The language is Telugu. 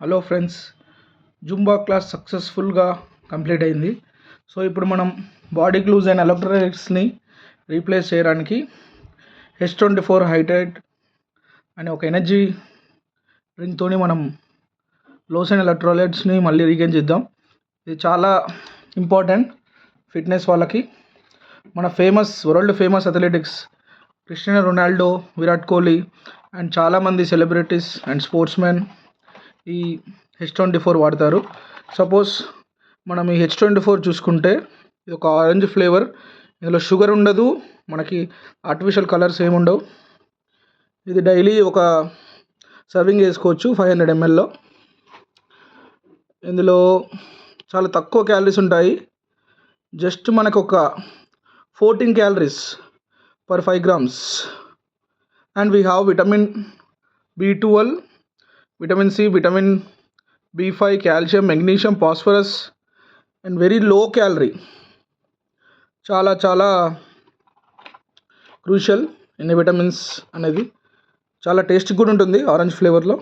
హలో ఫ్రెండ్స్, జుంబా క్లాస్ సక్సెస్ఫుల్గా కంప్లీట్ అయింది. సో ఇప్పుడు మనం బాడీ గ్లూస్ అండ్ ఎలక్ట్రోలైట్స్ని రీప్లేస్ చేయడానికి H24 హైడ్రేట్ అనే ఒక ఎనర్జీ డ్రింక్తో మనం గ్లూస్ అండ్ ఎలక్ట్రోలైట్స్ని మళ్ళీ రీగైన్ చేద్దాం. ఇది చాలా ఇంపార్టెంట్ ఫిట్నెస్ వాళ్ళకి. మన world famous athletics Cristiano Ronaldo, Virat Kohli and చాలామంది సెలబ్రిటీస్ అండ్ స్పోర్ట్స్ మెన్ ఈ H24 వాడతారు. సపోజ్ మనం ఈ H24 చూసుకుంటే ఇది ఒక ఆరెంజ్ ఫ్లేవర్. ఇందులో షుగర్ ఉండదు, మనకి ఆర్టిఫిషియల్ కలర్స్ ఏమి ఉండవు. ఇది డైలీ ఒక సర్వింగ్ వేసుకోవచ్చు 500 mlలో. ఇందులో చాలా తక్కువ క్యాలరీస్ ఉంటాయి. జస్ట్ మనకు ఒక 14 calories per 5 grams. And we have vitamin B12, vitamin C, vitamin B5, calcium, magnesium, phosphorus and very low calorie. చాలా చాలా క్రూషియల్ ఇన్ని విటమిన్స్ అనేది. చాలా టేస్ట్ కూడా ఉంటుంది ఆరెంజ్ ఫ్లేవర్లో.